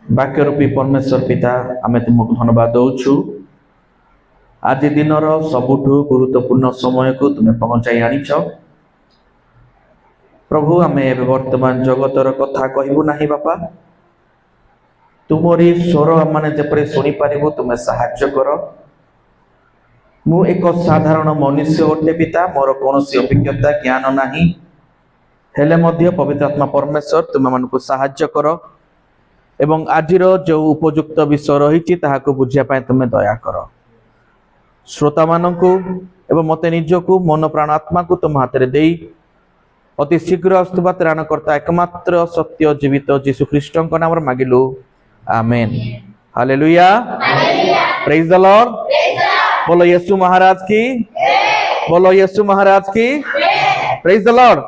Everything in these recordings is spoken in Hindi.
वाक्य रूपी परमेश्वर पिता आमे तुमको धन्यवाद दौचु। आज दिनर सबुठु गुरुत्वपूर्ण समय को तुम्हें पहुंचाई आनीच। प्रभु आमे वर्तमान जगतर कथा कहबू नाही बापा, तुमरी स्वर माने जेपरे सुनी पारिबो तुम्हें सहाय्य कर। मु एक साधारण मनुष्य अटे पिता, मोर कोनोसी अभिज्ञता ज्ञान नाही, हेले मध्य पवित्र आत्मा परमेश्वर तुम मानकु सहाय्य कर एवं आजिर जो उपयुक्त विषय रही ताहाको बुझिया पाए तुम दया कर। श्रोता मानकु एवं मते निजकु मन प्राण आत्मा को तुम हाथ में देई अति शीघ्र आसुवा त्राणकर्ता एकमात्र सत्य जीवित जीशु ख्रीष्ट नाम मागिलु, amen. Hallelujah, praise the lord. बोलो यीशु महाराज की, बोलो यीशु महाराज की, प्रेज द लॉर्ड।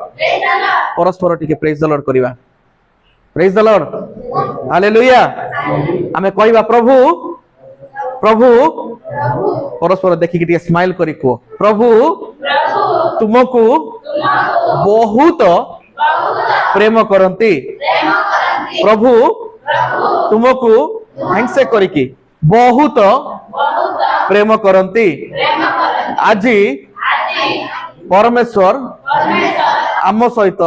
परस्पर टिके प्रेज द लॉर्ड करिवा, प्रेज द लॉर्ड, हालेलुया। आमे कहबा प्रभु प्रभु, परस्पर देखिक टिके स्माइल करी को, प्रभु तुमको बहुत प्रेम करंती, प्रभु तुमको हैंसे करिकी बहुत प्रेम करंती। आजी परमेश्वर आम सहित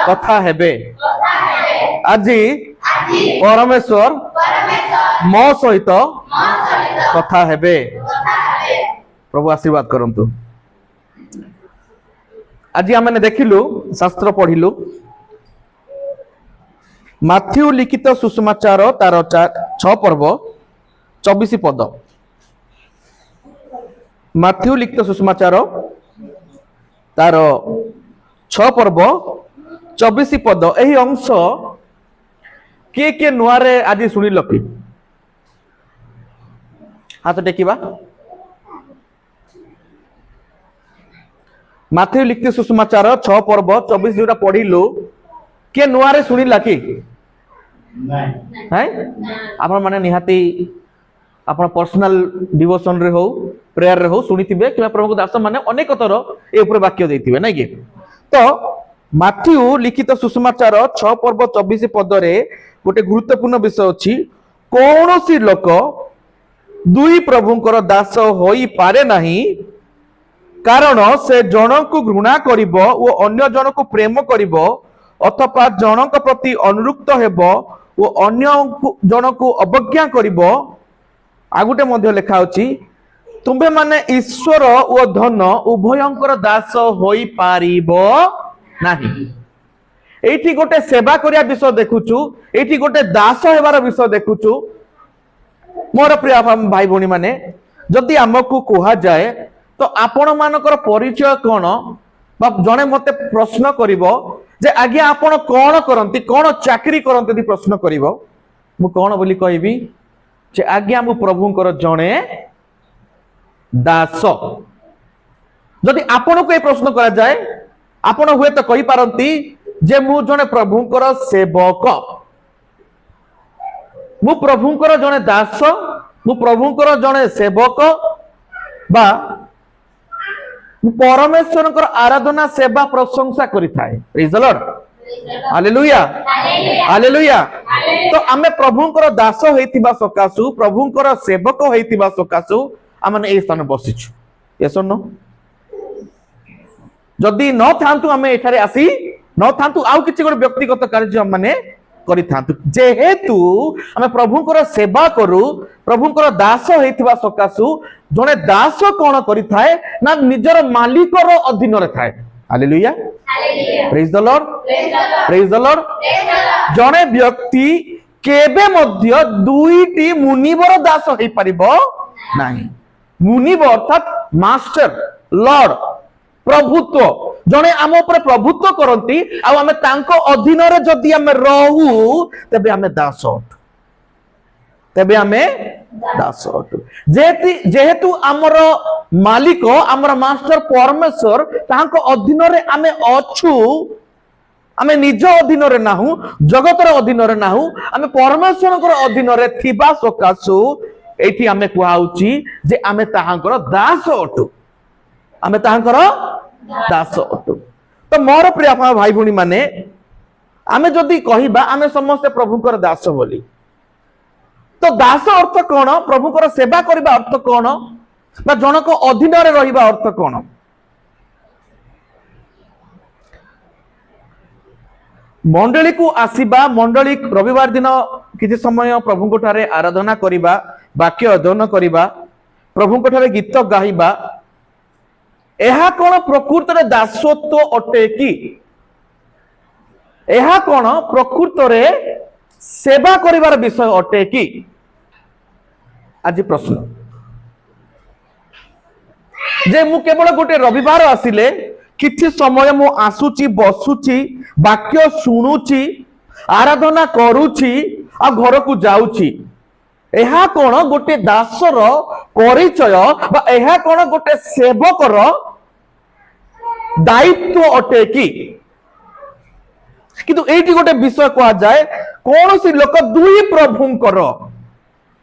कथा हेबे, आजी परमेश्वर मो सहित कथा हेबे। प्रभु आशीर्वाद करंतु। आज आम देखिलु शास्त्र पढ़िलु माथ्यू लिखित सुसमाचार तार 6 पर्व 24 पद। माथ्यू लिखित सुसमाचार तार 6 पर्व 24 पद। एही अंश के नुआरे आज शुणिल कि हाथ टेकिबा। माथ्यू लिखित सुसमाचार 6 पर्व 24 जोटा पढ़िलु के नुआरे शुणिला कि आप माने निहाती आपण पर्सनल डिवोशन रे हो, प्रेयर रे हो सुनिथिबे कि प्रभु दास माने अनेक थर ए ऊपर वाक्य देथिबे नै कि। तो माथ्यू लिखित सुसमाचार 6 पर्व 24 पद रे गोटे गुरुत्वपूर्ण विषय अछि। कोनोसी लोक दुई प्रभुंकर दास होई पारे नाही, कारण से जनक को घृणा करिवो ओ अन्य जनक को प्रेम करिवो, अथवा जनक प्रति अनुरुक्त हेबो ओ अन्य जनक को अवज्ञा करिवो। आगुटे मध्य लेखा अछि, तुम्बे माने ईश्वर ओ धन उभयंकर दास होई पारिबो नाही। एठी गोटे सेवा करिया विषय देखुछु, एठी गोटे दास हेबार विषय देखुछु। मोर प्रिय भाई भौणी माने, जदि हमकु कोहा जाए तो आपण मानकर परिचय कोन, बा जने मते प्रश्न करिवो जे आज्ञा आपण कोन करंती, कोन चाकरी करंती, यदि प्रश्न करिवो मु कोन बोली कहबी जे आज्ञा मु प्रभुंकर जणे दास। जदि आपण को ए प्रश्न करा जाए आपण हुए तो कहि पारंती जे मु जणे प्रभुंकर सेवक, मु प्रभुंकर जणे दास, मु प्रभुंकर जणे सेवक, बा परमेश्वर आराधना सेवा प्रशंसा करि थाए। Praise the lord, hallelujah, hallelujah. तो आमे प्रभुंकर दास होइतिबा सकासु, प्रभुंकर सेवक होइतिबा सकासु आमे ए स्थान बसिछु। यस और नो? जदि न थांतु आमे एठारे आसी न थांतु आउ किछि गोटे व्यक्तिगत कार्य हम माने करि थांतु, जेहेतु आमे प्रभुंकर सेवा करू, प्रभुंकर दास होइतिबा सकासु जने दास कोन करि थाए ना निजर मालिकर अधीन रे थाए। Hallelujah, praise the lord, praise the Lord. जने व्यक्ति केबे मध्य दुईटी मुनिवर दास होई परिबो नाही। मुनिवर अर्थात मास्टर, लॉर्ड, प्रभुत्व, जने आम ऊपर प्रभुत्व करंती आ आमे तांको अधीन रे जदि आमे रहू तबे आमे दास अटू, तबे आमे दास अटू। जेहेतु आमर मालिक आमर मास्टर परमेश्वर तांको अधीन रे आमे अछु, आमे निज अधीन रे नाहू, जगतर अधीन रे नाहू, आमे परमेश्वर अधीन रे थिबा सकासु एठी आमे कुहाउची जे आमे ताहांकर दास अटू, आमे ताहांकर दास अटू। तो मोर प्रिय भाई भौणी माने आमे जदि कहिबा आमे समस्त प्रभुकर दास बोली तो दास अर्थ कौन प्रभुकर सेवा करबा अर्थ कौन बा जनक अधीन रे रहिबा अर्थ कौन मंडली को आसीबा मंडली रविवार दिन किसी समय प्रभु ठारे आराधना करिबा वाक्य अध्ययन करिबा प्रभु ठारे गीत गाइबा एहा कौन प्रकृत रे दासत्व अटे कि एहा कौन प्रकृत रे सेवा करिवार विषय अटे कि आज प्रश्न जे मु केवल गोटे रविवार आसिले किछि समय मु आसुची बसुची वाक्य शुणुची आराधना करूची आ घर को जाऊची एहा कौन गोटे दासर परिचय बा एहा कौन गोटे सेवकर दायित्व अटे कि किंतु एठी गोटे विषय कहा जाए कौन सी लोक दुई प्रभुंकर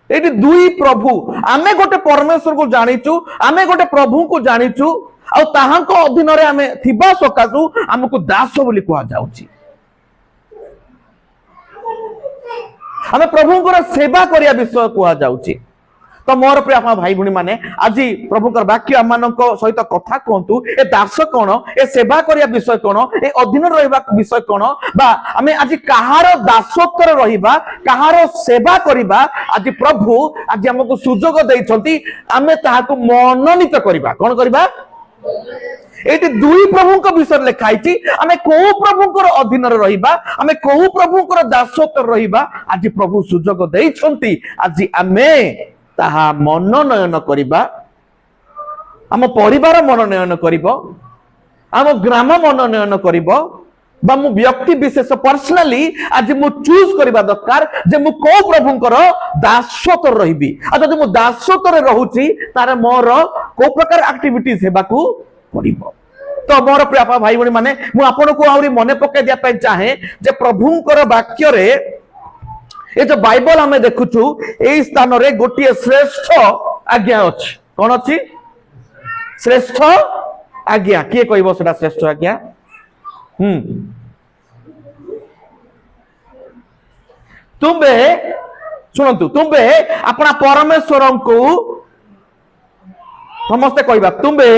एठी दुई प्रभु आमे गोटे परमेश्वर को जानिचु आमे गोटे प्रभु को जानिचु आ ताहांको अधीन रे आमे थिबा सकासु हमको दास बोली कहा जाउची आमे प्रभुंकर सेवा करिया विषय कहा जाउची तो मोर प्रिय भाई भूणी माने आज प्रभुकर वाक्य आम सहित कथा कहतु ए दास कौन ए सेवा करिया विषय कौन ए अधीन रहिबा विषय कौन बा आमे आज कहार दासत्व रहिबा कहार सेवा करिबा आज प्रभु आज हमको सुजोग दैछंती आमे ताहाको मनोनीत करिबा कोन करिबा एटी दुई प्रभुंक विषय लिखाई आमे को प्रभुंकर अधीन रहिबा आमे को प्रभुंकर दासत्व रहिबा आज प्रभु सुजोग दैछंती आज आमे ताहा मनोनयन करिबा आम परिवार मनोनयन करिबो आम ग्राम मनोनयन करिबो बा मु व्यक्ति विशेष पर्सनली आज मु चूज करिबा दरकार जे मु को प्रभुंकर दासत्व रहिबी आ जदि मु दासत्व रे रहूची तारे मोर को प्रकार एक्टिविटीज हेबाकू पड़िबो तो मोर प्रिय भाई भणी माने मु आपन को आउरी मने पके दिया पय चाहे जे प्रभुंकर वाक्य रे ये जो बाइबल हमें देखुचु ए स्थान रे गोटे श्रेष्ठ आज्ञा अछि कोन अछि श्रेष्ठ आज्ञा किए कहबो सेटा श्रेष्ठ आज्ञा तुमे सुनंतु तुमे अपना परमेश्वर को समस्ते कहबा तुमे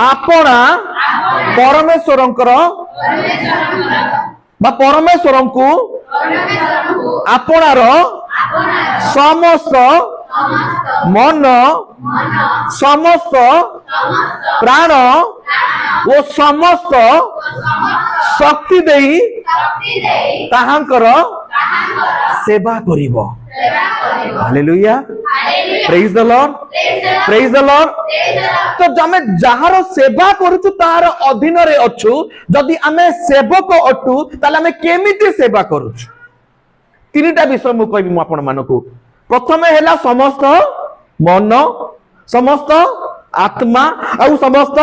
अपना परमेश्वर बा परमेश्वर को आपणार समस्त मन समस्त प्राण ओ समस्त शक्ति देई ताहांकर सेवा करिवो hallelujah praise the lord praise the lord तो जमे जहार सेवा करूछु तार अधीन रे अछु जदि आमे सेवक अटु ताले आमे केमिति सेवा करूछु तीनटा विषय मु कहबी मु आपण मानको प्रथमे हैला समस्त मन समस्त आत्मा और समस्त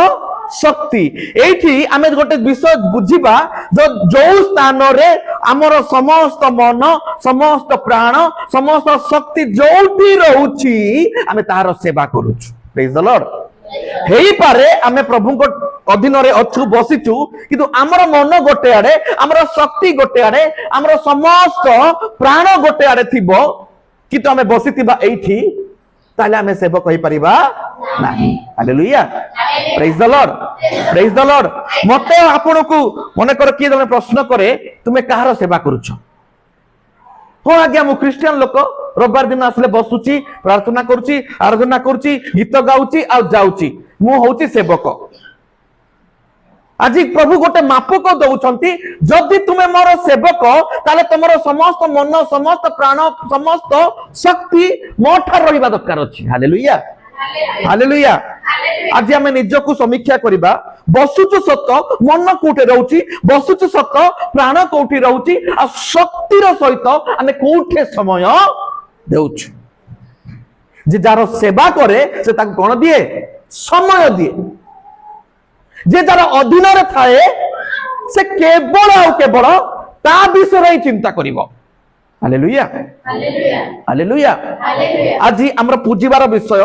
शक्ति एठी आमे गोटे विषय बुझिबा जो स्थान रे हमर समस्त मन समस्त प्राण समस्त शक्ति जोठी रहउची आमे तार सेवा करूछु प्रेज द लॉर्ड हेई पारे आमे प्रभु को अधीन रे अछु बसिचु किंतु हमर मन गोटे आड़े हमर शक्ति गोटे आड़े हमर समस्त प्राण गोटे आड़े थिबो किंतु आमे बसितिबा एठी ताले आमे सेवक कहि परिबा नाही hallelujah praise the lord praise the Lord मते आपन को मने कर कि जने प्रश्न करे तुमे कहार सेवा करूछ हो आज्ञा मु क्रिश्चियन लोक रविवार दिन आसले बसुची प्रार्थना करूची आराधना करूची गीत गाउची आ जाउची मु होउची सेवक आज प्रभु गोटे मापक दउछंती जदि तुमे मोर सेवक ताले तमरो समस्त मन समस्त प्राण समस्त शक्ति मोठार रहिबा दरकार अछि हालेलुया हालेलुया आज आमे निजको समीक्षा करिबा बसुचु सत मन कोठे रहउची बसुचु सत प्राण कोठी रहउची आ शक्तिर सहित आमे कोठे समय देउछु जे जारो सेवा करे से ताक कोन दिए समय दिए जे जारा अधीन रे थाए से केवल आ केवल ता विषय ही चिंता करिवो हालेलुया हालेलुया हालेलुया आज हमर पूजिबार विषय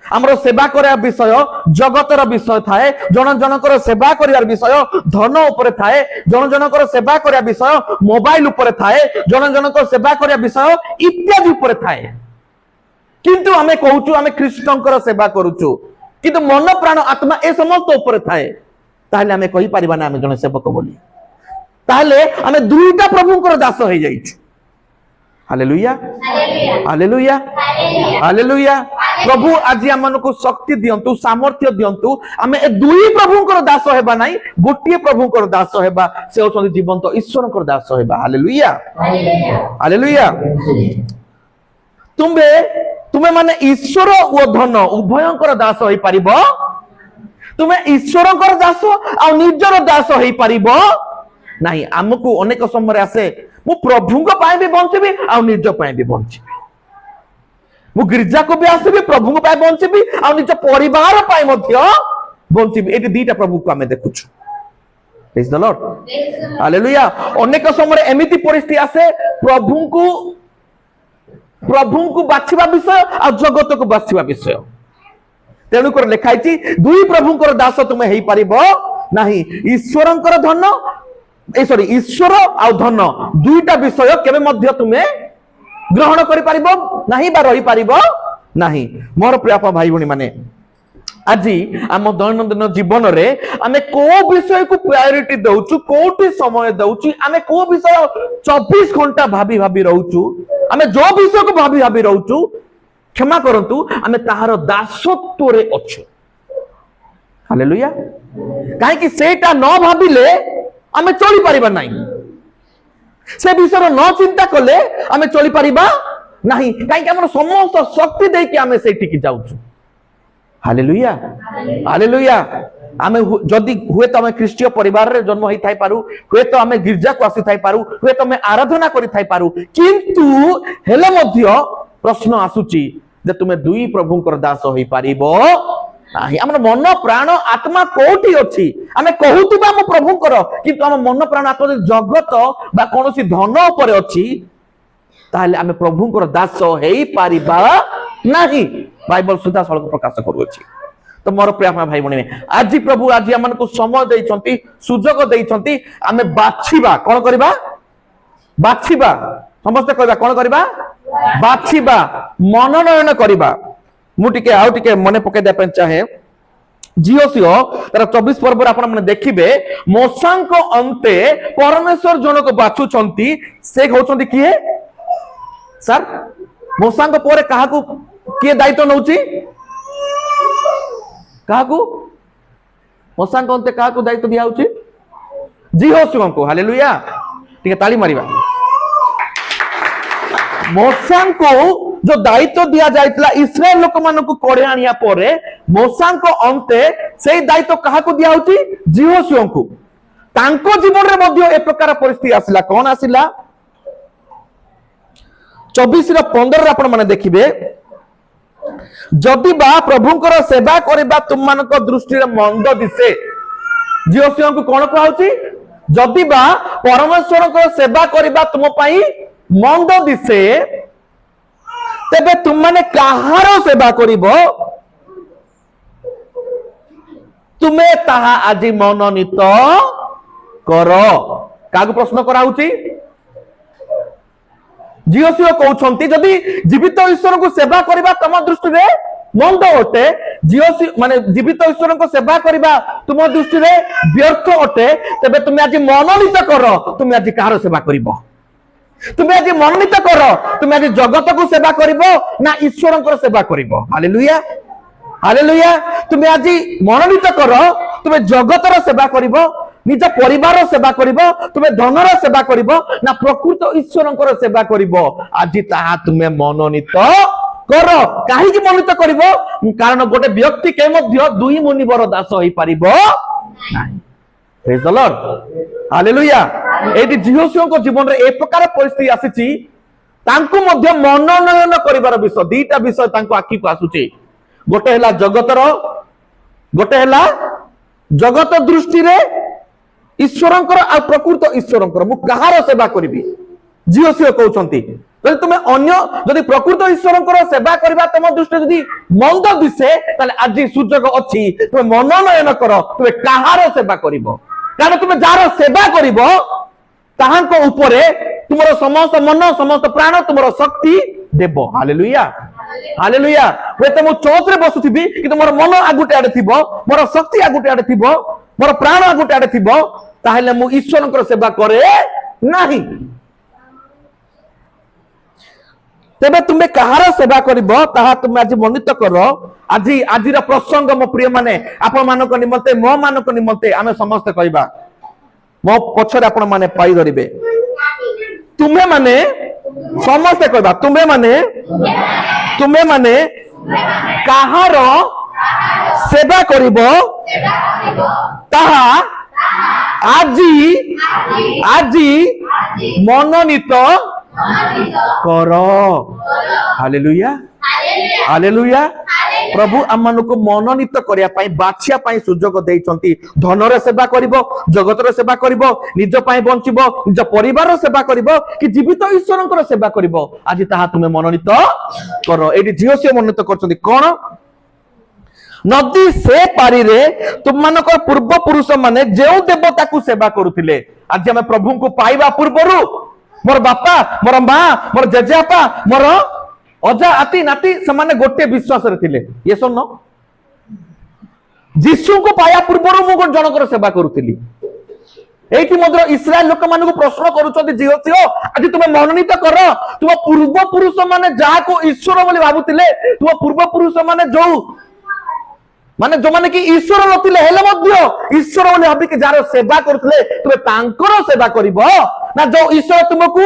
आमर सेवा करया विषय जगतर विषय थाए, जन जनकर सेवा करियार विषय धन उपरे थाए, जन जनकर सेवा करया विषय मोबाइल उपरे थाए, जन जनकर सेवा करया विषय इत्यादि उपरे थाए। किंतु आमे कहूचु आमे कृष्णकर सेवा करूचु, किंतु मन प्राण आत्मा ए समस्त उपरे थाए, ताहले आमे कहि परिबा ना आमे जने सेवक बोली। ताहले आमे दुईटा प्रभुंकर दास होई जाइछु। Hallelujah hallelujah hallelujah. प्रभु आज आमनको शक्ति दियंतु, सामर्थ्य दियंतु, आमे ए दुई प्रभुंकर दास हेबा नाही, गोटिए प्रभुंकर दास हेबा, से होछन जीवंत ईश्वरकर दास हेबा। Hallelujah hallelujah. तुमे माने ईश्वर ओ धन उभयंकर दास होई परिबो। तुमे ईश्वरकर दास आ निजर दास होई परिबो नाही। हमकु अनेक समय आसे मु प्रभुंक पाए भी बंचबी आ निज पाए भी बंचबी, मु गिरजा को भी आसबी प्रभुंक पाए बंचबी आ निज परिवार पाए मध्य बंचबी। एटी दीटा प्रभु को हमें देखुछु। Praise the lord hallelujah. अनेक समय एमिति परिस्थिति आसे प्रभुंकु बाछिबा विषय आ जगत को बाछिबा विषय। तेणु कर लिखाई दुई प्रभुंकर दास तुमे हेई परिबो नाही। ईश्वरंकर धन सॉरी ईश्वर आ धन दुईटा विषय केबे मध्य तुमे ग्रहण करि परिबो नाही बा रही परिबो नाही। मोर प्रिय भाई भणी माने आज आम दैनंदिन जीवन रे आमे को विषय को प्रायोरिटी दउचु, कोटी समय दउचु, आमे को विषय 24 घंटा भाभी भाभी रहउचु, आमे जो विषय को भाभी भाभी रहउचु, क्षमा करंतु आमे ताहार दासत्व रे अछु। हालेलुया। काहे कि सेटा न भाबिले आमे चली परिबा नाही, से विषय न चिंता कले आमे चली परिबा नाही। काहे कि हमर समस्त शक्ति दे कि आमे सेठी की जाउचु। Hallelujah hallelujah. आमे जदि हुए तो आमे ख्रीष्टीय परिवार रे जन्म होई थाई पारू, हुए तो आमे गिरजा को आसी थाई पारू, हुए तो आमे आराधना करि थाई पारू, किंतु हेले मध्य प्रश्न आसुची जे तुमे दुई प्रभुंकर दास होई पारिबो नाही। हमर मन प्राण आत्मा कोठी अछि, आमे कहूतिबा हम प्रभुंकर, किंतु हम मन प्राण आत्मा जगत बा कोनोसी धन उपरे अछि, ताहले आमे प्रभुंकर दास हेई पारिबा नाही। बाइबल सुधा सड़क प्रकाश करूछि। तो मोर प्रिय भाई भणी आज प्रभु आज आमन को समय देइछंती, सुजोग देइछंती, आमे बाछिबा कोन करबा, बाछिबा समस्त कहबा कोन करबा, बाछिबा मनोनयन करबा। मु टिके आउ टिके मने पके दे पे चाहे जियोसियो तार 24 पर्व आपण माने देखिबे मोसांक अंते परमेश्वर जनक बाछुछंती, से होछंती किए सर मोसांक परे काहाकू किए दायित्व नउची, काहाकू मोसांक अंते काहाकू दायित्व दिया होची, जिहोसियो को। हालेलुया। टिके ताली मारिबा। मोसांक को जो दायित्व दिया जाइतला इस्राएल लोक मानकु कोड़े आनिया परे मोसांक अंते सेही दायित्व काहाकू दिया होची, जिहोसियो को। तांको जीवन रे मध्य ए प्रकार परिस्थिति आसिला, कोन आसिला 24 रा 15 आपण माने देखिबे, जदि बा प्रभुंकर सेवा करबा तुम मानक दृष्टि रे मंद दिसे। जिहोसियो को कोन कहउची, जदि बा परमेश्वरक सेवा करबा तुम पई मंद दिसे, तेबे तुम माने काहार सेवा करिबो, तुमे ताहा आज मनोनीत करो। कागु प्रश्न करा होची, जिहोसियो कहउछंती जदि जीवित ईश्वर को सेवा करबा तम दृष्टि रे मंद अटे, जिहोसियो माने जीवित ईश्वर को सेवा करबा तुम दृष्टि रे व्यर्थ अटे, तेबे तुमे आज मनोनीत करो, तुमे आज काहार सेवा करिबो। तुमे आज मनोनीत करो, तुमे आज जगत को सेवा करिबो ना ईश्वरंकर सेवा करिबो। Hallelujah hallelujah. तुमे आज मनोनीत करो, तुमे जगतर सेवा करिबो, निज परिवार सेवा करिबो, तुमे धनर सेवा करिबो ना प्रकृत ईश्वरंकर सेवा करिबो। आज ताहा तुमे मनोनीत करो। काहे कि मनोनीत करिबो, कारण गोटे व्यक्ति के मध्य दुई मुनिवर दास होई परिबो नाही। Praise the lord hallelujah. एटी जिहोसियो को जीवन रे एक प्रकार परिस्थिति आसीची, तांको मध्य मनोनयन करिवार विषय दीटा विषय तांको आखि को आसुची। गोटे हला जगतर, गोटे हला जगत दृष्टि रे ईश्वरंकर आ प्रकृत ईश्वरंकर मु कहार सेवा करिबी। जिहोसियो कहउछंती যদি তুমি অন্য যদি প্রকৃত ঈশ্বরଙ୍କର সেবা করিবা तुम दृष्टि যদি মন্দ দিশে তাহলে আজি সুযোগ ଅଛି তুমি মনোনয়ন কর তুমি কাହାର সেবা করিব কারণ তুমি যার সেবা করিব তাহাଙ୍କ উপরে তোমার সমস্ত মন সমস্ত প্রাণ তোমার শক্তি দেব हालेलुया हालेलुया हुए मु चौथ रे बसुथिबी कि मोर मन आगुटे आडे थिबो मोर शक्ति आगुटे आडे थिबो मोर प्राण आगुटे आडे थिबो ताहेले मु ईश्वरଙ୍କର सेवा करे नाही तेबे तुम्हें कहार सेवा करिबो ताहा तुम आज मनित करो আজি আজিर प्रसंग मो प्रिय माने आपण मानक निमंते मो मानक निमंते आमे समस्त कहबा मो पछरे आपण माने पाई धरिबे तुम्हें माने समस्त कहबा तुम्हें माने कहार सेवा करिबो ताहा আজি আজি मनोनीत करो हालेलुया हालेलुया प्रभु आमनको मनोनीत करिया पई बाछिया पई सुजोग देइचंती धनर सेवा करिवो जगतर सेवा करिवो निज पई बंचिबो निज परिवार सेवा करिवो कि जीवित ईश्वरଙ୍କର सेवा करिवो आज ताहा तुमे मनोनीत करो एडी जियोसियो मनोनीत करचंती कोन नदी से पारी रे तुम मानकर पूर्व पुरुष माने जेउ देवता को सेवा करुथिले आज हम प्रभु को पाइबा पूर्वरु मोर बापा मोर मां मोर जेजेपा मोर अजा आती नाती समान गोटे विश्वास रे थिले ये सुन जीसु को पाया पूर्वरु मु जनकर सेवा करुथिली एठी मधुर इस्राएल लोक मान को प्रश्न करूछथि जियोसियो आज तुम मनोनीत कर तुम पूर्व पुरुष माने जा को ईश्वर बोली भाबुथिले तुम पूर्व पुरुष माने जो माने जो माने कि ईश्वर नथिले हेले मध्य ईश्वर बोली भाबी कि जार सेवा करथले तुमे तांकर सेवा करिवो ना जो ईश्वर तुमको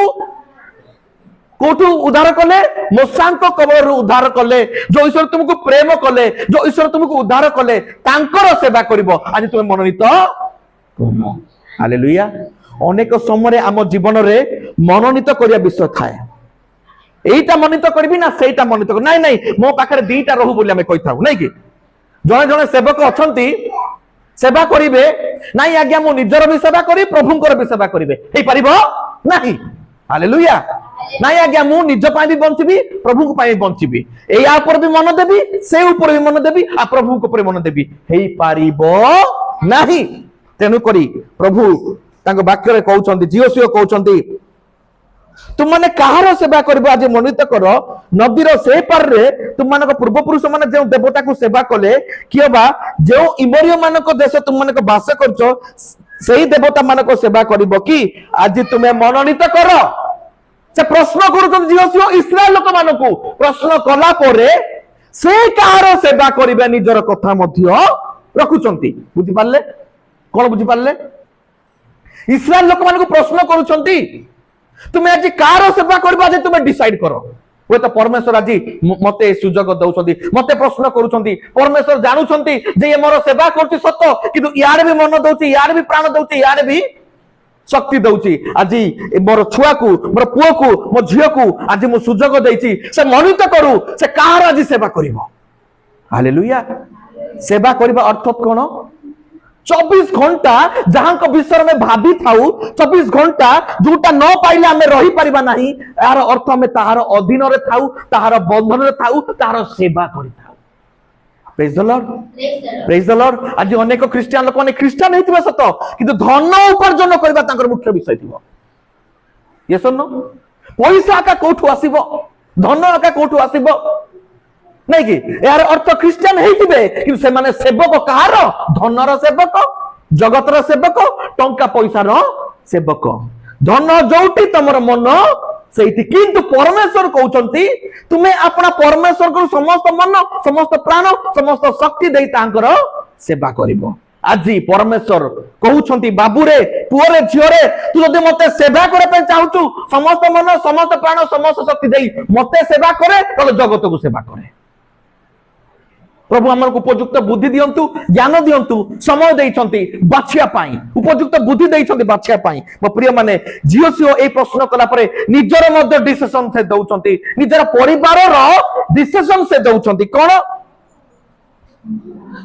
कोठू उद्धार कले मोसांक कबरରୁ उद्धार कले जो ईश्वर तुमको प्रेम कले जो ईश्वर तुमको उद्धार कले तांकर सेवा करिवो आज तुमे मनोनीत हालेलुया अनेक समय आम जीवन रे मनोनीत करिया विषय थाए एईटा मनोनीत करबी ना सेईटा मनोनीत कर नाही नाही मो पाखरे दीटा रहू बोली हमें कहिथाउ नाही कि जने जने सेवक अछंती सेवा करिवे नाही आज्ञा मो निजर भी सेवा करी प्रभुंकर भी सेवा करिवे हे परिबो नाही हालेलुया नाही आज्ञा मु निज पाई भी बंचिबी प्रभु को पाई बंचिबी ए या ऊपर भी मन देबी से ऊपर भी मन देबी आ प्रभु को ऊपर मन देबी हे परिबो नाही तेनु करी प्रभु तांको वाक्य रे कहउचंती जियोसियो कहउचंती तुम माने कहार सेवा करबो आज मनोनीत करो नदीर से पार रे तुम मानक पूर्व पुरुष माने जे देवता को सेवा कले किबा जे इमरियो मानक देश तुम मानक वास करछो सेही देवता मानक सेवा करबो कि आज तुमे मनोनीत करो से प्रश्न करूछन जियोसियो इस्राएल लोक मानकू प्रश्न कला परे से कहार सेवा करिबे निजर कथा मध्य रखुचंती बुझि पारले कोन बुझि पारले इस्राएल लोक मानकू प्रश्न करूछंती तुम्हें आज कार सेवा करबा आज तुम्हें डिसाइड करो वो तो परमेश्वर आज मते सुजोग दउछंती मते प्रश्न करूछंती परमेश्वर जानुछंती जे ये मोर सेवा करछि सत किंतु यार भी मन दउछि यार भी प्राण दउछि यार भी शक्ति दउछि आज मोर छुआ को मोर पुओ को मो झियो को आज मु सुजोग देछि से मनोनीत करू से कार आज सेवा करिवो हालेलुया सेवा करबा अर्थ कोन 24 घंटा जहां को विषय में भाभी थाउ 24 घंटा जोटा न पाइले हमें रही परिबा नहीं यार अर्थ में ताहार अधीन रे थाउ ताहार बंधन रे थाउ ताहार सेवा करि थाउ प्रेज द लॉर्ड आज अनेक क्रिश्चियन लोक माने क्रिश्चियन हेतिबे सत किंतु धन उपार्जन करबा तांकर मुख्य विषय थिबो ये सुनो पैसा का कोठु आसीबो धन का कोठु आसीबो नहीं कि यार अर्थ क्रिश्चियन हेतिबे कि से माने सेवक कहार धनर सेवक जगतर सेवक टंका पैसार सेवक धन जोटी तमर मन सेठी किंतु परमेश्वर कहउचंती तुमे अपना परमेश्वर को समस्त मन समस्त प्राण समस्त शक्ति देई तांकर सेवा करिवो आज परमेश्वर कहउचंती बाबू रे पुओ रे झियो रे तू जदि मते सेवा करे पे चाहूचु समस्त मन समस्त प्राण समस्त शक्ति देई मते सेवा करे तो जगत को सेवा करे प्रभु आम उपयुक्त बुद्धि दियंतु ज्ञान दियंतु समय देइछंती बाछिया पाई उपयुक्त बुद्धि देइछंती बाछिया पाई मो प्रिय माने जियोसियो ए प्रश्न कला परे निजर मध्य डिसिजन से दउछंती निजर परिवार रो डिसिजन से दउछंती कोन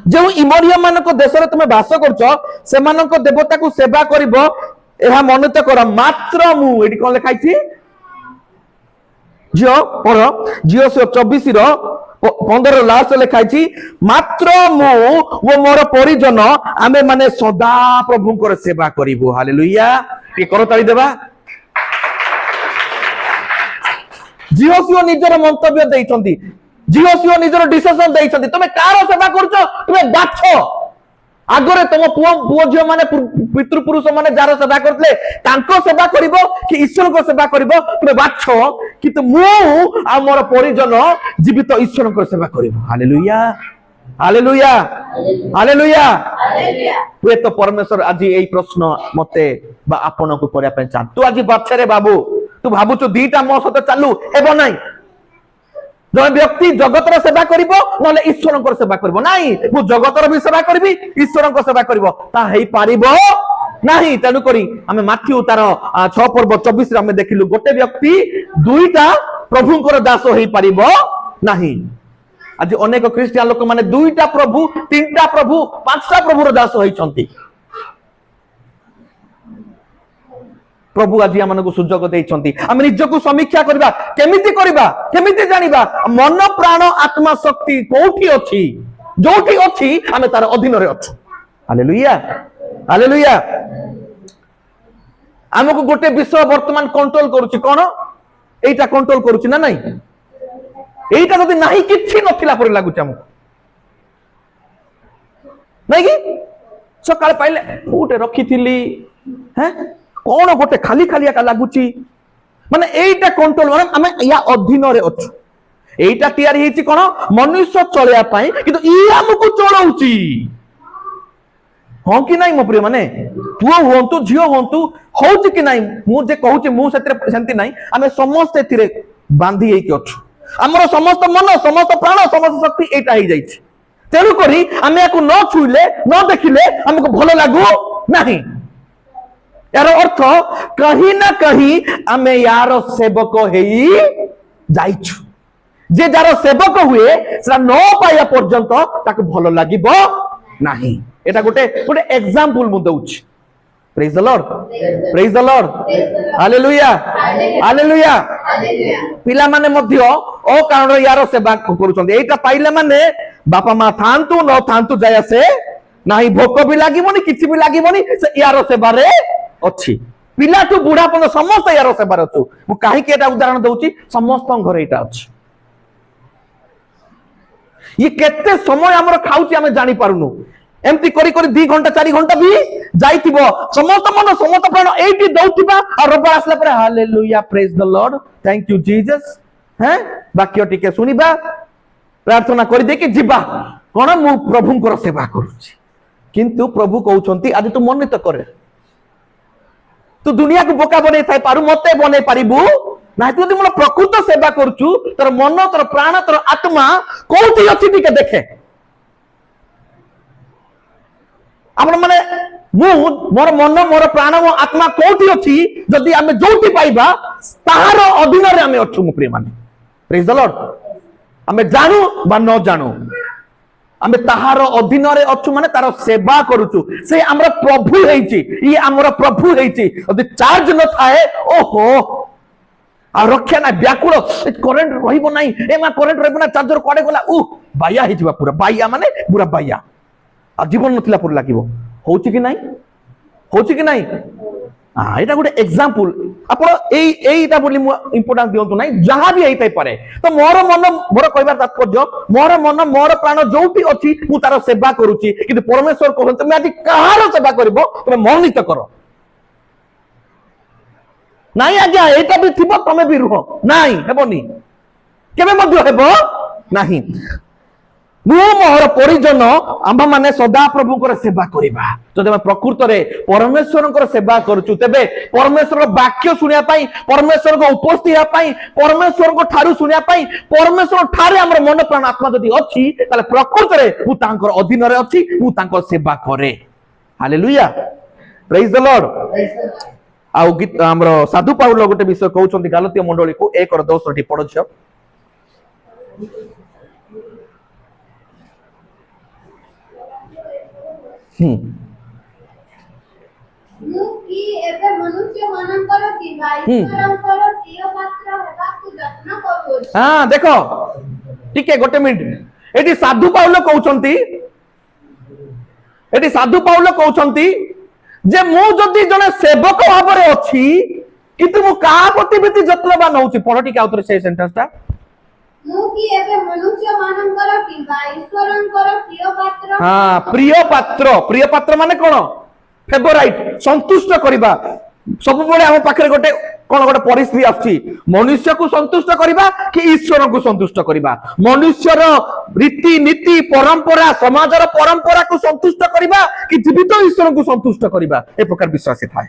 जो इमरिया मानक देश रे तुमे वास करछो से मानक देवता को सेवा करिवो एहा मनोनीत कर मात्र मु एडी कोन लिखाइछि झियो पढ़ झियो 24 लास्ट लिखाई मात्र मु वो मोर परिजन आमे माने सदा प्रभुंकर सेवा करिबु हालेलुया ये करताली देबा झियो निजर मंतव्य देइछंती झियो निजर डिसिजन देइछंती तमे कार सेवा करछो तमे बाछो आगरे तुम पुओ झियो माने पितृपुरुष माने जार सेवा करथले तांको सेवा करिवो कि ईश्वर को सेवा करिवो तुमे बाछो कि मु आ मोर परिजन जीवित ईश्वर को सेवा करिवो हालेलुया हालेलुया हालेलुया वे तो परमेश्वर आज एई प्रश्न मते बा आपन को करिया पे चाह तू आज बाछे रे बाबू तू भाबु तू दीटा मो सते चालू हेबो नाही जो व्यक्ति जगतर सेवा करिवो नले ईश्वरंकर सेवा करिवो नाही मु जगतर भी सेवा करबी ईश्वरंकर सेवा करिवो ता हेई पारिबो नाही तेनु करी हमें माथ्यू तार 6 पर्व 24 रे हमें देखिलु गोटे व्यक्ति दुईटा प्रभुंकर दास हेई पारिबो नाही आज अनेक क्रिश्चियन लोक माने दुईटा प्रभु तीनटा प्रभु पांचटा प्रभुर दास होइछंती प्रभु आज आम को सुजोग देइछंती आम निजको समीक्षा करबा केमिति जानिबा मन प्राण आत्मा शक्ति कोठी अछि जोठी अछि आमे तार अधीन रे अछु हालेलुया हालेलुया हमको गोटे विषय वर्तमान कंट्रोल करूची कोन एटा कंट्रोल करूची ना नहीं एटा जदि नाही किछि नथिला पर लागुची हमको नहीं कि सकाळ पाइले गोटे रखिथिली हैं कौन गोटे खाली खाली का लगुची माने एटा कंट्रोल माने आमे या अधीन रे अछु एटा तयारी हेची कोन मनुष्य चलया पाई किंतु ई हमकु चलाउची हां कि नाही मो प्रिय माने पुओ होंतु झियो होंतु होउची कि नाही मु जे कहूची मु सेते सेंती नाही आमे समस्त एथिरे बांधी हेई कि अछु हमरो समस्त मन समस्त प्राण समस्त शक्ति एटा हे जाईची तेनु करी आमे याकु न छुइले न देखिले हमकु भलो लागू नाही यार अर्थ कहीं ना कहीं आमे यार सेवक हेई जाइछु जे जार सेवक हुए सेटा न पाया पर्यंत ताको भलो लागिबो नाही एटा गोटे गोटे एग्जांपल मु दउछि praise the lord praise the lord hallelujah hallelujah पिला माने मध्य ओ कारण यार सेवा करूछन्ते एटा पाइले माने बापा मां थांतु न थांतु जाय से नाही भोक भी लागिबोनी किछि भी लागिबोनी से यार सेवा रे अच्छी पिला टू बुढ़ा पर्यंत समस्त यार सेवार अच्छु मु कहीं एटा उदाहरण दउची समस्त घर एटा अछि ये केते समय हमर खाउची हमें जानि पारुनु एमती करी करी 2 घंटा 4 घंटा भी जाइतिबो समस्त मन समस्त प्राण एटी दउतिबा आ रब आसला पर hallelujah praise the Lord thank you Jesus हैं वाक्य टिके सुनिबा प्रार्थना करी दे कि जिबा कोन मु प्रभुंकर सेवा करूची किंतु प्रभु कहउछंती आज तू मनित करे तू दुनिया को बोका बने थाई पारु मते बने पारिबु ना तू यदि मोर प्रकृत सेवा करछु तोर मन तोर प्राण तोर आत्मा कोठी अछि टिके देखे हमर माने मु मोर मन मोर प्राण मोर आत्मा कोठी अछि जदि हमें जोटी पाइबा ताहार अधीन रे हमें अछु प्रिय माने प्रेज द लॉर्ड हमें जानू बा न जानू आमे ताहार अधीन रे अछु माने तार सेवा करूछु से हमर प्रभु हेची ई हमर प्रभु हेची यदि चार्ज न थाए ओहो आ रक्षा ना व्याकुल करंट रहिबो नाही ए मा करंट रहिबो ना चार्जर कोडे गला बाया हेजिबा पूरा बाया माने पूरा बाया आ जीवन नथिला पूरा लागिबो होची कि नाही हां एटा गोटे एग्जांपल आपण एईटा बोली मु इंपोर्टेंस दियंतु नाही जहां भी हेइतै पारे तो मोर मन मोर कहबार तात्पर्य मोर मन मोर प्राण जोटी अछि मु तार सेवा करूची किंतु परमेश्वर कहत मैं आज कहार सेवा करबो तुम मौनित करो नाही आज्ञा एटा भी थिबो तमे भी रुहो नाही हेबोनी केबे मध्य हेबो नाही मु मोर परिजन आम माने सदा प्रभुकर सेवा करिबा जदि हम प्रकृत रे परमेश्वरकर सेवा करछु तबे परमेश्वर वाक्य सुनिया पाई परमेश्वर को उपस्थित या पाई परमेश्वर को ठारू सुनिया पाई परमेश्वर ठारे हमर मन प्राण आत्मा जदि अछि ताले प्रकृत रे मु तांकर अधीन रे अछि मु तांकर सेवा करे हालेलुया प्रेज द लॉर्ड आउ गीत हमर साधु पाउल गोटे विषय कहउछन्ती गालतिय मंडली को 1:10 टी पढछ कि एबे मनुष्य मनंकर कि भाई परंपर प्रिय पात्र हेबाकु यत्न हाँ देख टिके गोटे मिनिट एटी साधु पाउल कहउछंती एटी साधु पाउल कहउछंती जे मु जदी जने सेवक भाबरे अछि किंतु मु का प्रति बेती जत्नवान होउछि पढ टिके आउतरे से सेंटेंसटा मु की एबे मनुष्य मानकर किबा ईश्वरंकर प्रिय पात्र माने कोन फेवराइट संतुष्ट करिबा सब बळे हम पाखरे गोटे कोन गोटे परिस्थिति आछि मनुष्य को संतुष्ट करिबा कि ईश्वर को संतुष्ट करिबा मनुष्यर रीति नीति परंपरा समाजर परंपरा को संतुष्ट करिबा कि जीवित ईश्वर को संतुष्ट करिबा ए प्रकार विश्वास थाए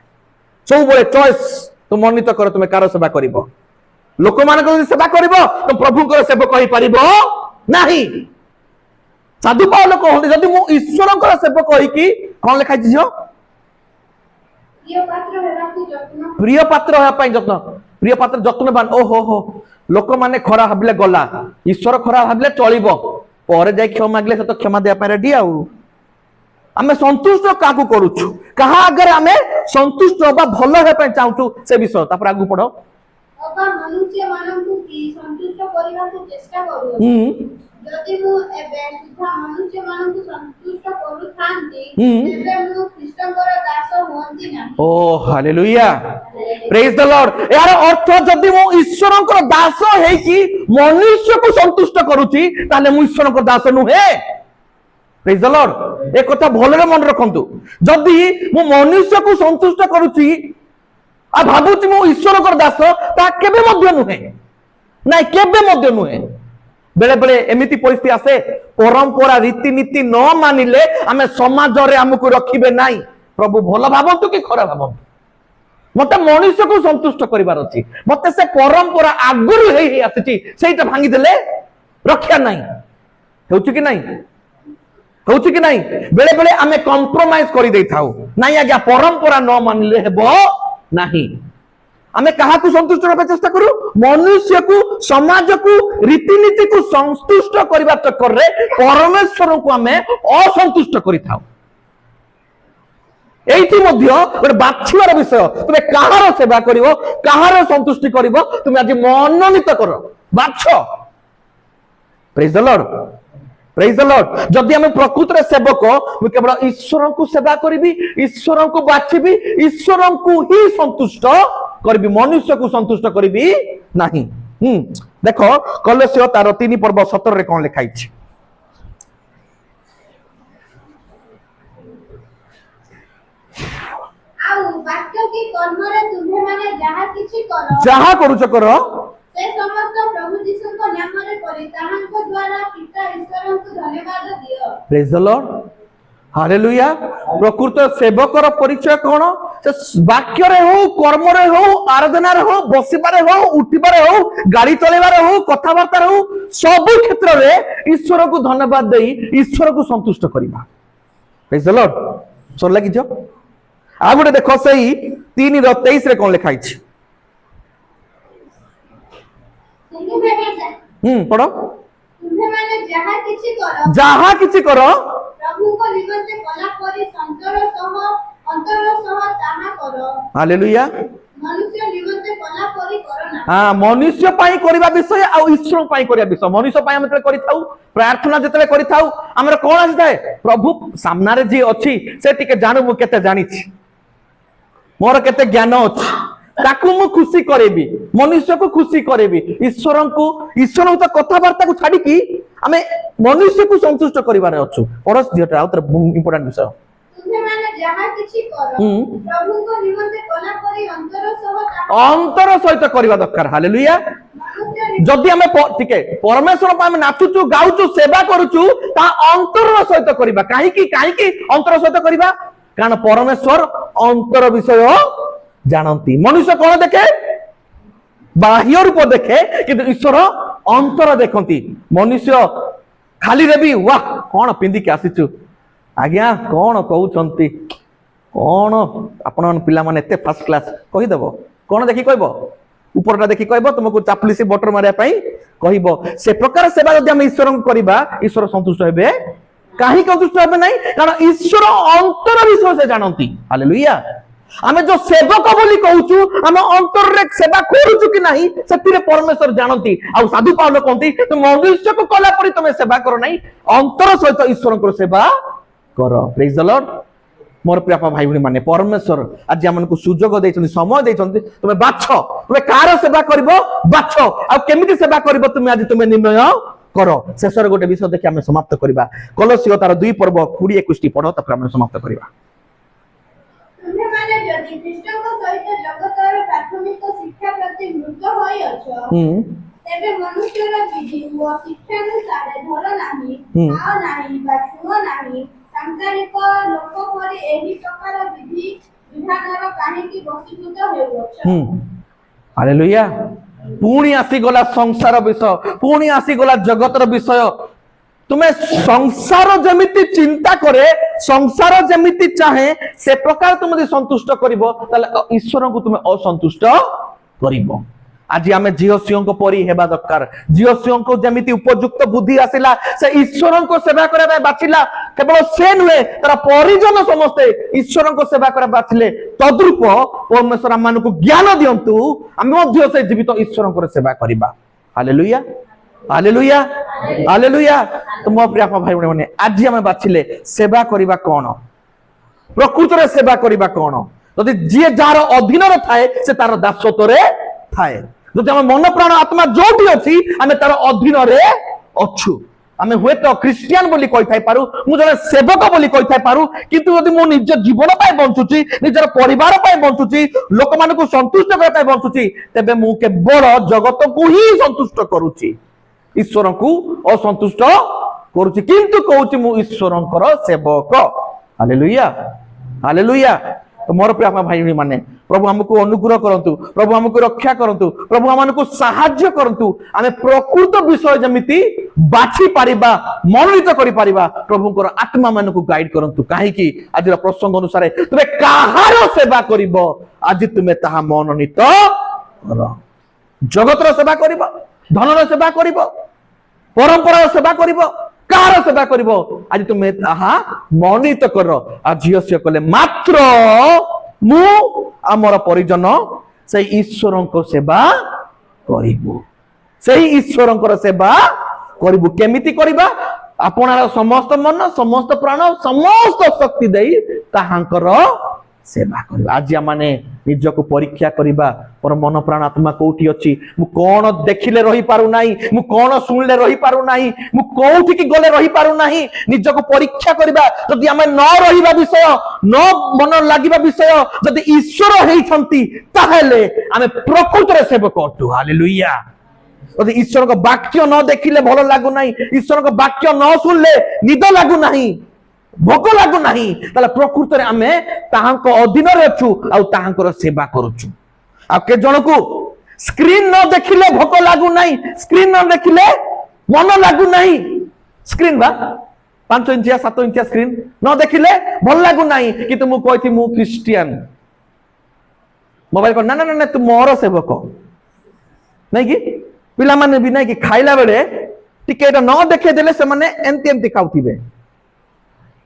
सब बळे चॉइस तो मनित कर तुमे कार सेवा करिवो लोक मान को सेवा करिवो तो प्रभु को सेवक कहि परिबो नाही साधु पाउल कहते जदि मु ईश्वर को सेवक कहि कि कोन लिखा छियो प्रिय पात्र होया पई जत्न प्रिय पात्र जत्नवान ओहो हो लोक माने खरा भाबले गला ईश्वर खरा भाबले चलिबो पर जाय क्षमा मागले से तो क्षमा देया पारे रेडी आउ आमे संतुष्ट काकू करूछु कहा अगर आमे संतुष्ट होबा भलो हे पई चाहूछु से विषय तापर आगु पढो अबा मनुष्य माननकु की संतुष्ट करिबा को चेष्टा करू जदि मु एबे सुधा मनुष्य माननकु संतुष्ट करू थांती एबे मु ख्रीष्टकर दास होंती ना ओ हालेलुया प्रेज द लॉर्ड यार अर्थ जदि मु ईश्वरकर दास हे कि मनुष्य को संतुष्ट करूची ताले मु ईश्वरकर दास नुहे प्रेज द लॉर्ड एक कथा भलरे मन रखंतु जदि मु मनुष्य को संतुष्ट करूची आ भाबुची मु ईश्वरकर दास ता केबे मध्य नुहे नाही केबे मध्य नुहे बेले बेले एमिति परिस्थिति आसे परंपरा रीति नीति न मानिले आमे समाज रे हमकु रखिबे नाही प्रभु भला भाबंतु कि खरा भाबंतु मते मनुष्य को संतुष्ट करिवार अछि मते से परंपरा आगुरु हेई आछि सेटा भांगी देले रक्षा नाही होउछि कि नाही होउछि कि नाही बेले बेले आमे कॉम्प्रोमाइज करि देई थाउ नाही आज्ञा परंपरा न मानिले हेबो नाही आमे कहा को संतुष्ट करबा चेष्टा करू मनुष्य को समाज को रीतिनीति को संतुष्ट करबा चक्कर रे परमेश्वर को आमे असंतुष्ट करि थाउ एइति मध्य गोटे बाछिवार विषय तुमे काहार सेवा करिवो काहार संतुष्टि करिवो तुमे आज मनोनीत करो बाछ praise the lord praise the lord जदि हम प्रकृत रे सेवक मु केवल ईश्वर को सेवा करिवि ईश्वर को बाछिबि ईश्वर को ही संतुष्ट करबी मनुष्य को संतुष्ट करबी नाही देखो कलेसियो तार 3 पर्व 17 रे कोन लिखाई छी आउ वाक्य की कर्म रे तुमे माने जहा करूछ करो से समस्त प्रभु यीशु को नाम रे करी ताहांको द्वारा पिता ईश्वर को धन्यवाद दियो प्रेज द लॉर्ड हालेलुया प्रकृत सेवकर परिचय कोन से वाक्य रे हो कर्म रे हो आराधना रे हो बसिबारे हो उठिबारे हो गाड़ी चलेबारे हो कथा वार्ता रे हो सब क्षेत्र रे ईश्वर को धन्यवाद देई ईश्वर को संतुष्ट करिबा प्रेज द लॉर्ड सुन लागि जो आ गुटे देखो सही 3:23 रे कोन लिखाई छी पढ़ो तुमे माने जहा किछि करो प्रभु को निमंत्रण कला परि अंतर सह ताहा करो हालेलुया मनुष्य निमंत्रण कला परि करो ना हां मनुष्य पाई करिबा विषय आ ईश्वर पाई करिया विषय मनुष्य पाई हम करि थाउ प्रार्थना जतले करि थाउ हमर कोन आसी थाए प्रभु सामना रे जे अछि से टिके जानू मु केते जानि छी मोर केते ज्ञान अछि ताकू मु खुशी करेबी मनुष्य को खुशी करेबी ईश्वर तो कथा वार्ता को छाडी की हमें मनुष्य को संतुष्ट करिवारे अछु परस दियटा आउतर इंपोर्टेंट विषय तुमे माने जहा किछि करो प्रभु को निमंत्रण कला परि अंतर सहित करबा दरकार हालेलुया जदि हमें ठीक है परमेश्वर पे हम नाचुचु गाउचु सेवा करूचु ता अंतर सहित करबा काहे की अंतर सहित करबा कारण परमेश्वर अंतर विषय जानती मनुष्य कौन देखे बाह्य रूप देखे किंतु ईश्वर अंतर देखती मनुष्य खाली रे भी वाह कौन पिंधिक आसीचु आज्ञा कौन कहउचंती कौन आपण पिला माने एते फर्स्ट क्लास कहि देबो कौन देखि कहबो ऊपरटा देखि कहबो तुमको चापलिसी बटर मारिया पई कहबो से प्रकार सेवा जदि हम ईश्वर को करबा ईश्वर संतुष्ट हेबे काहे संतुष्ट हेबे नहीं कारण ईश्वर अंतर विषय से जानती हालेलुया आमे जो सेवक बोली कहूचु आमे अंतर रे सेवा करूचु कि नहीं सेतिरे परमेश्वर जानती आ साधु पावल कहती तो मनुष्य को कला परी तुम सेवा करो नहीं अंतर सहित ईश्वर को सेवा करो प्रेज द लॉर्ड मोर प्रिय भाई भणी माने परमेश्वर आज हमनको सुजोग देछन समय देछन तुमे बाछ तुमे कार सेवा करबो बाछ आ केमिति सेवा करबो तुमे आज तुमे निर्णय करो शेषर गोटे विषय देखि हम समाप्त करबा कलसियो तार 2 पर्व 20 21 पढो तपर हम समाप्त करबा तुम्हें माने यदि ख्रीष्ट को सहित जगतर प्राथमिक शिक्षा प्रति मृत होई अछ तेबे मनुष्यर विधि व शिक्षानुसार धर नाही आ नाही बा छुओ नाही सांसारिक लोक परि एही प्रकार विधि विधानर काहेकि वशीभूत हेउछ हालेलुया पुणी आसीगला संसार विषय पुणी आसीगला जगतर विषय तुम्हें संसार जमिति चिंता करे संसार जमिति चाहे से प्रकार तुम संतुष्ट करिवो ताले ईश्वर को तुम असंतुष्ट करिवो आज आमे झिओसियों को परी हेबा दरकार झिओसियों को जमिति उपयुक्त बुद्धि आसिला से ईश्वर को सेवा करे बाचिला केवल से नुहे तार परिजन समस्ते ईश्वर को सेवा करे बाचिले तद्रूप परमेश्वर आम को ज्ञान दियंतु आमे मध्य से जीवित ईश्वर को सेवा करिबा हालेलुया हालेलुया हालेलुया तो मो प्रिय भाई माने आज आमे बाचिले सेवा करिबा कोन प्रकृत रे सेवा करिबा कोन जदि जे जार अधीन रे थाए से तार दासत्व रे थाए जदि हम मन प्राण आत्मा जोटी अछि आमे तार अधीन रे अछु आमे हुए तो क्रिश्चियन बोली कहि थाई पारु मु जने सेवक बोली कहि थाई पारु किंतु यदि मु निज जीवन पाए बंचुची निजर परिवार पाए बंचुची लोक मान को संतुष्ट करता पाए बंचुची तबे मु केवल जगत को ही संतुष्ट करूची ईश्वर को असंतुष्ट करूची किंतु कहूची मु ईश्वरंकर सेवक हालेलुया हालेलुया तो मोर प्रिय भाई माने प्रभु हमको अनुग्रह करंतु प्रभु हमको रक्षा करंतु प्रभु हमको सहाय्य करंतु आमे प्रकृत विषय जमिति बाछि पारिबा मनोनीत करि पारिबा प्रभुकर आत्मा मान को गाइड करंतु काहे कि आज प्रसंग अनुसार तुमे काहार सेवा करिवो आज तुमे ताहा मनोनीत कर जगतर सेवा करिवो धनर सेवा करिवो परंपरार सेवा करिवो कार सेवा करिवो आज तुमे ताहा मनोनीत कर आज झिओ कले मात्र मु आमर परिजन से ईश्वर को सेवा करिबु से ईश्वर सेवा करिबु केमिति करिबा आपनार समस्त मन समस्त प्राण समस्त शक्ति देई ताहांकर सेवा करिबा आज माने निज को परीक्षा करिबा पर मन प्राण आत्मा कोठी अछि मु कोन देखिले रही पारु नाही मु कोन सुनले रही पारु नाही मु कोठी की गले रही पारु नाही निज को परीक्षा करिबा जदि आमे न रहिबा विषय न मन लागिबा विषय जदि ईश्वर हेइछंती ताहेले आमे प्रकृत रे सेवक अटु हालेलुया जदि ईश्वर को वाक्य न देखिले भलो लागु नाही ईश्वर को वाक्य न सुनले निद लागु नाही भोग लागु नाही ताले प्रकृत रे आमे ताहांको अधीन रे अछु आ ताहांकर सेवा करूछु आ के जण को स्क्रीन न देखिले भोग लागु नाही स्क्रीन न देखिले मन लागु नाही स्क्रीन बा 5 इंचिया 7 इंचिया स्क्रीन न देखिले भल लागु नाही कि तुम कहथि मु क्रिश्चियन मोबाइल को ना ना ना तू मोर सेवक नहीं कि पिला माने भी नहीं कि खाइला बेले टिके एटा न देखे देले से माने एंती एंती खाउथिबे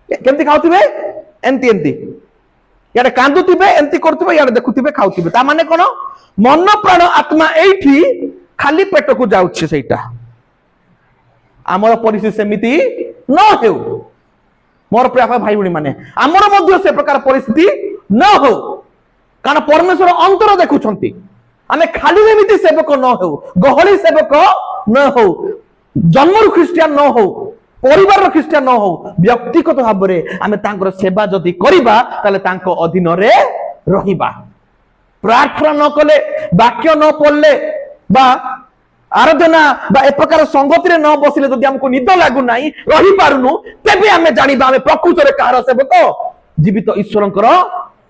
केमती खाउथिबे एंती एंती याडे कांदुथिबे एंती करथिबे याडे देखुथिबे खाउथिबे ता माने कोन मन प्राण आत्मा एठी खाली पेट को जाउछि सेटा हमर परिस्थिति सेमिति न हेउ मोर प्रिय भाई भणी माने हमर मध्य से प्रकार परिस्थिति न हो कारण परमेश्वर अंतर देखुछंती आमे खाली एमिति सेवक न हो गहली सेवक न हो जन्मरु ख्रिस्टियन न हो परिवार ख्रिस्टियन न हो व्यक्तिगत भाव में आमे तांकर सेवा जदि करिबा ताले तांको अधीन रे रहिबा प्रार्थना न कले वाक्य न पढ़ले बा आराधना बा ए प्रकार संगति रे न बसिले जदि हमको निद लागु नाही रहि पारुनु तेबे आमे जानिबा आमे प्रकृत रे कार सेवक जीवित ईश्वरंकर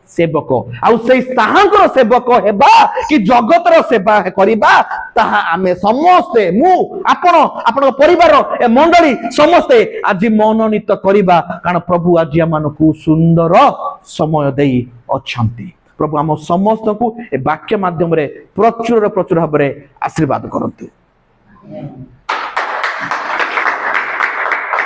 सेवक आउ से ताहांकर सेवक हेबा कि जगतर सेवा करिबा ताहा आमे समस्ते मु आपण आपण परिवार ए मंडली समस्ते आज मनोनीत करिबा कारण प्रभु आज मानकु सुंदर समय देई अछंती प्रभु हम समस्त को ए वाक्य माध्यम रे प्रचुर प्रचुर भाव रे आशीर्वाद करंतु।